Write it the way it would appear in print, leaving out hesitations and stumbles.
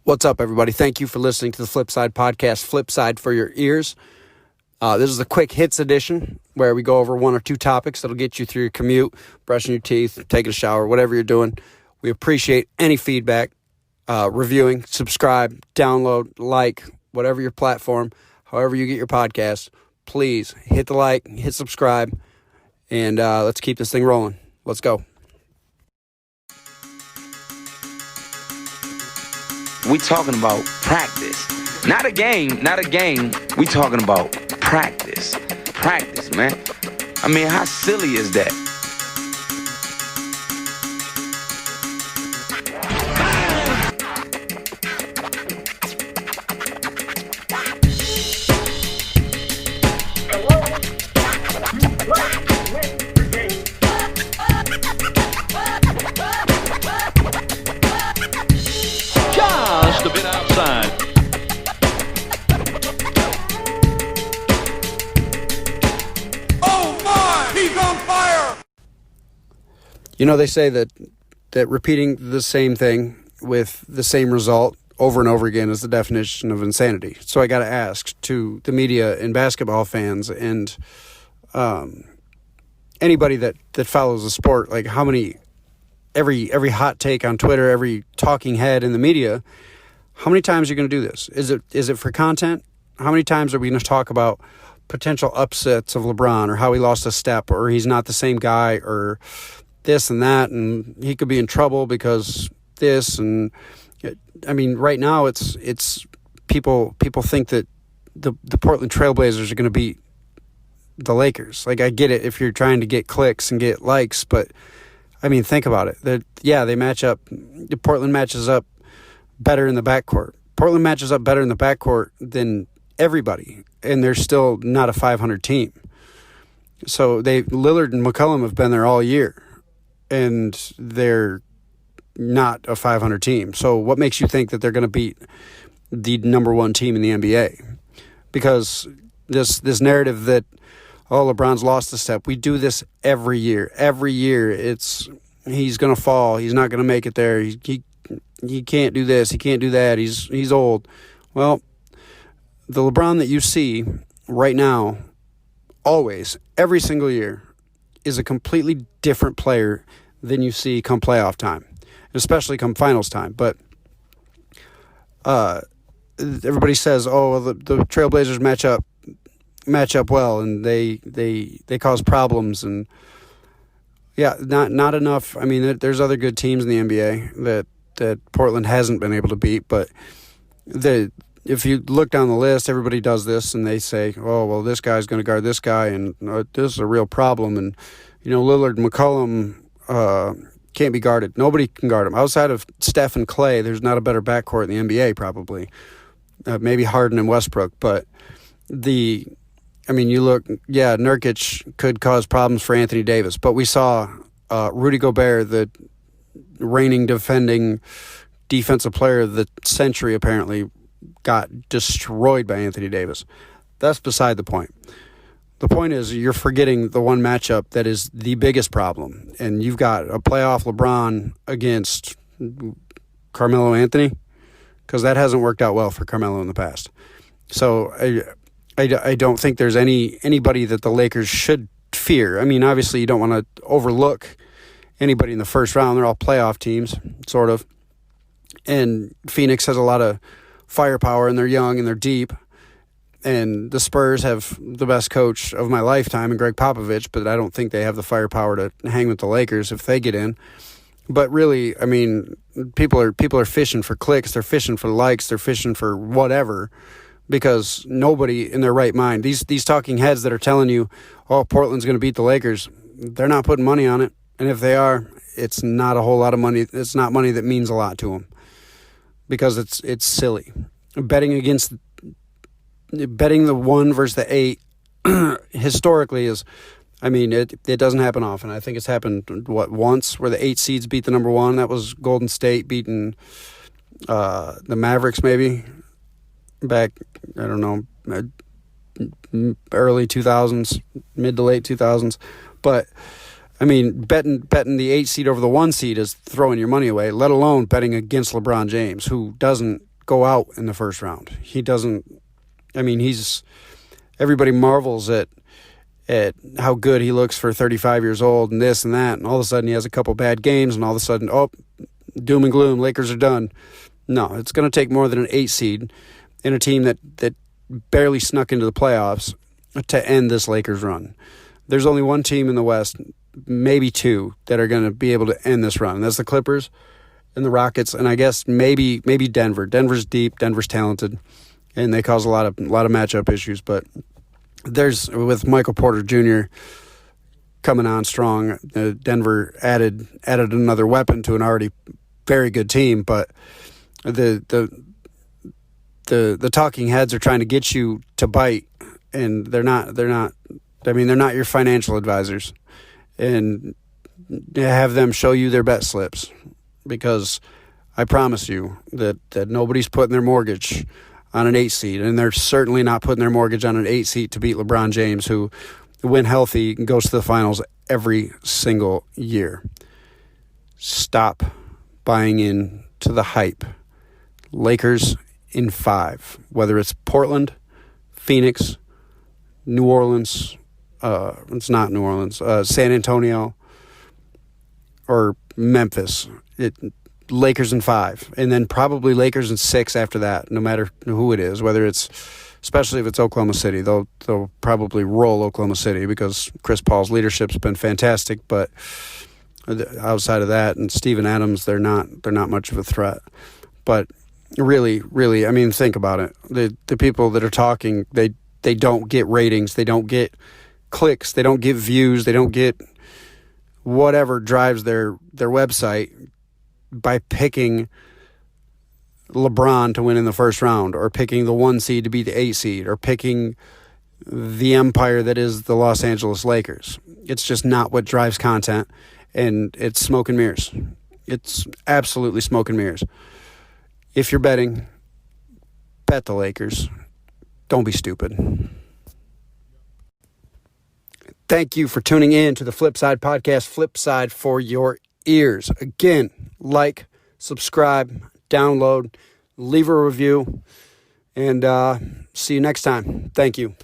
What's up, everybody? Thank you for listening to the Flip Side Podcast, Flip Side for your ears. This is a quick hits edition where we go over one or two topics that'll get you through your commute, brushing your teeth, taking a shower, whatever you're doing. We appreciate any feedback, reviewing, subscribe, download, like, whatever your platform, however you get your podcast. Please hit the like, hit subscribe, and let's keep this thing rolling. Let's go. We talking about practice. Not a game. We talking about practice. Practice, man. I mean, how silly is that? A bit outside. Oh my, he's on fire! You know, they say that repeating the same thing with the same result over and over again is the definition of insanity. So I got to ask to the media and basketball fans and anybody that follows the sport, like how many, every hot take on Twitter, every talking head in the media, how many times are you going to do this? Is it for content? How many times are we going to talk about potential upsets of LeBron or how he lost a step or he's not the same guy or this and that and he could be in trouble because this and I mean right now it's people think that the Portland Trailblazers are going to beat the Lakers. Like I get it if you're trying to get clicks and get likes, but I mean think about it. They match up. Portland matches up better in the backcourt. Portland matches up better in the backcourt than everybody, and they're still not a 500 team. So Lillard and McCollum have been there all year, and they're not a 500 team. So what makes you think that they're going to beat the number one team in the NBA? Because this narrative that, oh, LeBron's lost a step. We do this every year. Every year it's he's going to fall. He's not going to make it there. He can't do this. He can't do that. He's old. Well, the LeBron that you see right now, always, every single year, is a completely different player than you see come playoff time, especially come finals time. But everybody says, oh, the Trailblazers match up well, and they cause problems, and yeah, not enough. I mean, there's other good teams in the NBA that Portland hasn't been able to beat, but if you look down the list, everybody does this, and they say, oh, well, this guy's going to guard this guy, and this is a real problem, and, you know, Lillard and McCollum can't be guarded. Nobody can guard them. Outside of Steph and Clay, there's not a better backcourt in the NBA, probably. Maybe Harden and Westbrook, but you look, yeah, Nurkic could cause problems for Anthony Davis, but we saw Rudy Gobert, the reigning defending defensive player of the century, apparently got destroyed by Anthony Davis. That's beside the point. The point is you're forgetting the one matchup that is the biggest problem, and you've got a playoff LeBron against Carmelo Anthony, because that hasn't worked out well for Carmelo in the past. So I don't think there's anybody that the Lakers should fear. I mean, obviously you don't want to overlook anybody in the first round. They're all playoff teams, sort of. And Phoenix has a lot of firepower, and they're young, and they're deep. And the Spurs have the best coach of my lifetime in Greg Popovich, but I don't think they have the firepower to hang with the Lakers if they get in. But really, I mean, people are fishing for clicks. They're fishing for likes. They're fishing for whatever, because nobody in their right mind, these talking heads that are telling you, oh, Portland's going to beat the Lakers, they're not putting money on it. And if they are, it's not a whole lot of money. It's not money that means a lot to them, because it's silly. Betting the 1 versus the 8 historically is, I mean, it doesn't happen often. I think it's happened, once, where the 8 seeds beat the number 1. That was Golden State beating the Mavericks, maybe, back, I don't know, early 2000s, mid to late 2000s. But I mean, betting the 8 seed over the 1 seed is throwing your money away, let alone betting against LeBron James, who doesn't go out in the first round. He doesn't. I mean, everybody marvels at how good he looks for 35 years old and this and that, and all of a sudden he has a couple bad games, and all of a sudden, doom and gloom, Lakers are done. No, it's going to take more than an 8 seed in a team that barely snuck into the playoffs to end this Lakers run. There's only one team in the West, maybe two, that are going to be able to end this run, and that's the Clippers and the Rockets, and I guess maybe Denver. Denver's deep, Denver's talented, and they cause a lot of matchup issues, but there's, with Michael Porter Jr. coming on strong, Denver added another weapon to an already very good team, but the talking heads are trying to get you to bite, and they're not. I mean, they're not your financial advisors, and have them show you their bet slips, because I promise you that nobody's putting their mortgage on an 8 seed, and they're certainly not putting their mortgage on an 8 seed to beat LeBron James, who, when healthy, goes to the finals every single year. Stop buying in to the hype. Lakers in 5, whether it's Portland, Phoenix, New Orleans, it's not New Orleans, San Antonio, or Memphis. Lakers in 5, and then probably Lakers in 6 after that, no matter who it is, especially if it's Oklahoma City. They'll probably roll Oklahoma City because Chris Paul's leadership's been fantastic, but outside of that, and Steven Adams, they're not much of a threat. But really, I mean, think about it. The people that are talking, they don't get ratings, they don't get clicks, they don't get views, they don't get whatever drives their website by picking LeBron to win in the first round, or picking the 1 seed to beat the 8 seed, or picking the empire that is the Los Angeles Lakers. It's just not what drives content, and it's smoke and mirrors. It's absolutely smoke and mirrors. If you're betting, bet the Lakers. Don't be stupid. Thank you for tuning in to the Flipside Podcast, Flipside for your ears. Again, like, subscribe, download, leave a review, and see you next time. Thank you.